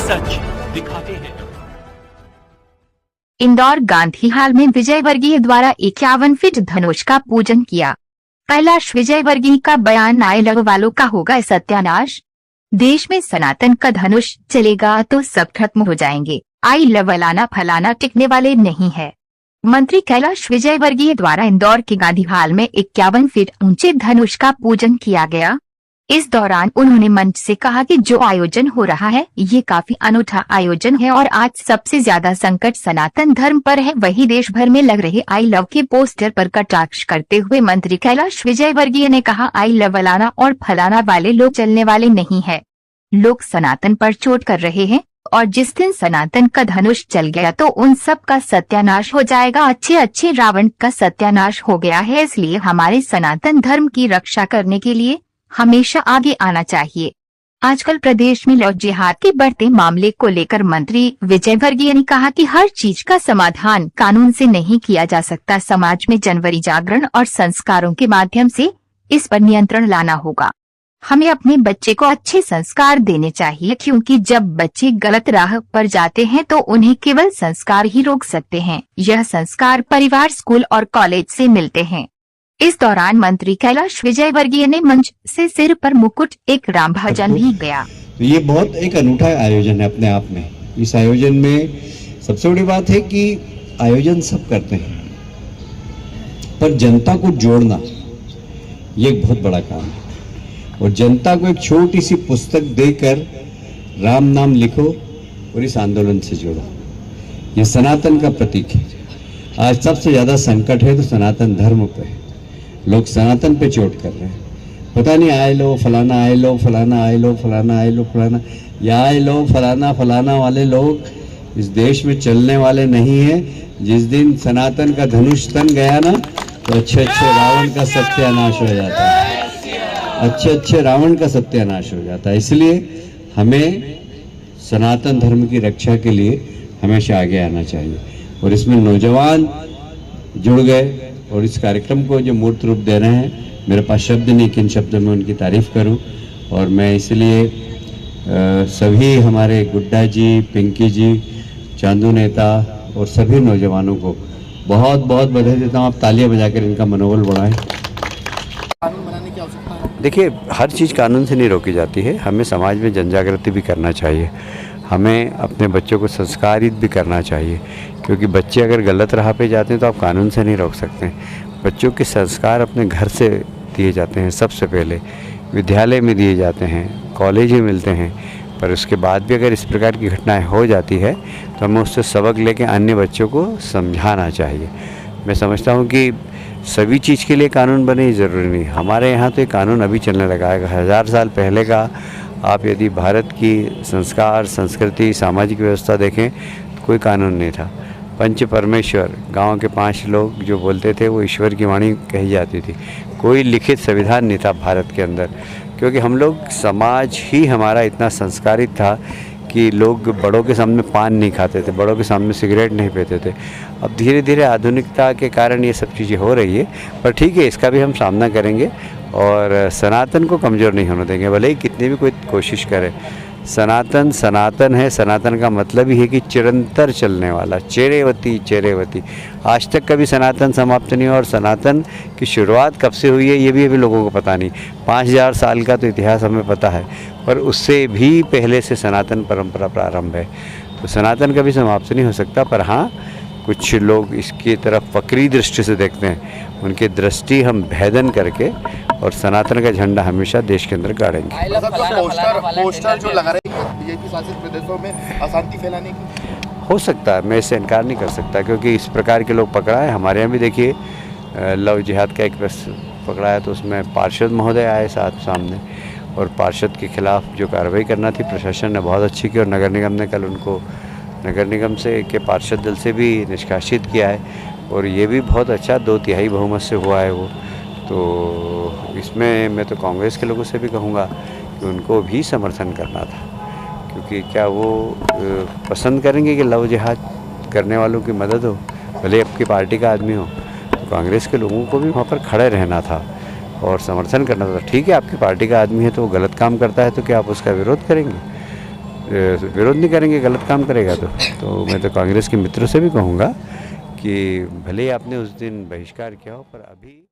सच दिखाते हैं। इंदौर गांधी हाल में विजय वर्गीय द्वारा 51 फीट धनुष का पूजन किया। कैलाश विजय वर्गीय का बयान, आई लव वालों का होगा सत्यानाश। देश में सनातन का धनुष चलेगा तो सब खत्म हो जाएंगे। आई लव फलाना फलाना टिकने वाले नहीं है। मंत्री कैलाश विजय वर्गीय द्वारा इंदौर के गांधी हाल में 51 फीट ऊंचे धनुष का पूजन किया गया। इस दौरान उन्होंने मंच से कहा कि जो आयोजन हो रहा है ये काफी अनूठा आयोजन है और आज सबसे ज्यादा संकट सनातन धर्म पर है। वही देश भर में लग रहे आई लव के पोस्टर पर कटाक्ष करते हुए मंत्री कैलाश विजय वर्गीय ने कहा, आई लव फलाना और फलाना वाले लोग चलने वाले नहीं है। लोग सनातन पर चोट कर रहे हैं और जिस दिन सनातन का धनुष चल गया तो उन सब का सत्यानाश हो जाएगा। अच्छे रावण का सत्यानाश हो गया है, इसलिए हमारे सनातन धर्म की रक्षा करने के लिए हमेशा आगे आना चाहिए। आजकल प्रदेश में लव जिहाद के बढ़ते मामले को लेकर मंत्री विजय वर्गीय ने कहा कि हर चीज का समाधान कानून से नहीं किया जा सकता। समाज में जनवरी जागरण और संस्कारों के माध्यम से इस पर नियंत्रण लाना होगा। हमें अपने बच्चे को अच्छे संस्कार देने चाहिए, क्योंकि जब बच्चे गलत राह पर जाते हैं तो उन्हें केवल संस्कार ही रोक सकते हैं। यह संस्कार परिवार, स्कूल और कॉलेज से मिलते हैं। इस दौरान मंत्री कैलाश विजय वर्गीय ने मंच से सिर पर मुकुट, एक राम भजन भी गया। तो ये बहुत एक अनूठा आयोजन है अपने आप में। इस आयोजन में सबसे बड़ी बात है कि आयोजन सब करते हैं, पर जनता को जोड़ना ये एक बहुत बड़ा काम है। और जनता को एक छोटी सी पुस्तक देकर राम नाम लिखो और इस आंदोलन से जोड़ो। ये सनातन का प्रतीक है। आज सबसे ज्यादा संकट है तो सनातन धर्म पे है। लोग सनातन पे चोट कर रहे हैं। पता नहीं आए लो फलाना, आए लो फलाना, आए लो फलाना, आए लो फलाना, या आए लो फलाना फलाना वाले लोग इस देश में चलने वाले नहीं है। जिस दिन सनातन का धनुष तन गया ना तो अच्छे रावण का सत्यानाश हो जाता है। अच्छे रावण का सत्यानाश हो जाता है। इसलिए हमें सनातन धर्म की रक्षा के लिए हमेशा आगे आना चाहिए। और इसमें नौजवान जुड़ गए और इस कार्यक्रम को जो मूर्त रूप दे रहे हैं, मेरे पास शब्द नहीं किन शब्दों में उनकी तारीफ करूं। और मैं इसलिए सभी हमारे गुड्डा जी, पिंकी जी, चांदू नेता और सभी नौजवानों को बहुत बहुत बधाई देता हूं। आप तालियां बजाकर इनका मनोबल बढ़ाएं। कानून बनाने की आवश्यकता है। देखिए, हर चीज़ कानून से नहीं रोकी जाती है। हमें समाज में जन जागृति भी करना चाहिए। हमें अपने बच्चों को संस्कारित भी करना चाहिए, क्योंकि बच्चे अगर गलत राह पे जाते हैं तो आप कानून से नहीं रोक सकते। बच्चों के संस्कार अपने घर से दिए जाते हैं, सबसे पहले विद्यालय में दिए जाते हैं, कॉलेज में मिलते हैं। पर उसके बाद भी अगर इस प्रकार की घटनाएं हो जाती है तो हमें उससे सबक लेके अन्य बच्चों को समझाना चाहिए। मैं समझता हूँ कि सभी चीज़ के लिए कानून बने ज़रूरी नहीं। हमारे यहाँ तो ये कानून अभी चलने लगा है। 1000 साल पहले का आप यदि भारत की संस्कार, संस्कृति, सामाजिक व्यवस्था देखें तो कोई कानून नहीं था। पंच परमेश्वर, गांव के 5 लोग जो बोलते थे वो ईश्वर की वाणी कही जाती थी। कोई लिखित संविधान नहीं था भारत के अंदर, क्योंकि हम लोग समाज ही हमारा इतना संस्कारित था कि लोग बड़ों के सामने पान नहीं खाते थे, बड़ों के सामने सिगरेट नहीं पीते थे। अब धीरे धीरे आधुनिकता के कारण ये सब चीज़ें हो रही है, पर ठीक है, इसका भी हम सामना करेंगे और सनातन को कमज़ोर नहीं होने देंगे, भले ही कितनी भी कोई कोशिश करे। सनातन सनातन है। सनातन का मतलब ही है कि चिरंतर चलने वाला, चेरेवती चेरेवती। आज तक कभी सनातन समाप्त नहीं हुआ। और सनातन की शुरुआत कब से हुई है ये भी अभी लोगों को पता नहीं। 5000 साल का तो इतिहास हमें पता है, पर उससे भी पहले से सनातन परंपरा प्रारंभ है। तो सनातन कभी समाप्त नहीं हो सकता। पर हाँ, कुछ लोग इसकी तरफ वक्री दृष्टि से देखते हैं, उनकी दृष्टि हम भेदन करके और सनातन का झंडा हमेशा देश के अंदर गाड़ेंगे। पोस्टर जो लगा रहे हैं बीजेपी शासित प्रदेशों में अशांति फैलाने की हो सकता है, मैं इससे इनकार नहीं कर सकता, क्योंकि इस प्रकार के लोग पकड़ा है। हमारे यहाँ भी देखिए लव जिहाद का एक बस पकड़ा है, तो उसमें पार्षद महोदय आए साथ सामने, और पार्षद के खिलाफ जो कार्रवाई करना थी प्रशासन ने बहुत अच्छी की। और नगर निगम ने कल उनको नगर निगम से के पार्षद दल से भी निष्कासित किया है, और ये भी बहुत अच्छा 2/3 बहुमत से हुआ है वो। तो इसमें मैं तो कांग्रेस के लोगों से भी कहूँगा कि उनको भी समर्थन करना था, क्योंकि क्या वो पसंद करेंगे कि लव जिहाद करने वालों की मदद हो, भले आपकी पार्टी का आदमी हो। तो कांग्रेस के लोगों को भी वहाँ पर खड़े रहना था और समर्थन करना था। ठीक है, आपकी पार्टी का आदमी है तो वो गलत काम करता है तो क्या आप उसका विरोध करेंगे? विरोध नहीं करेंगे गलत काम करेगा तो मैं तो कांग्रेस के मित्रों से भी कहूँगा कि भले ही आपने उस दिन बहिष्कार किया हो पर अभी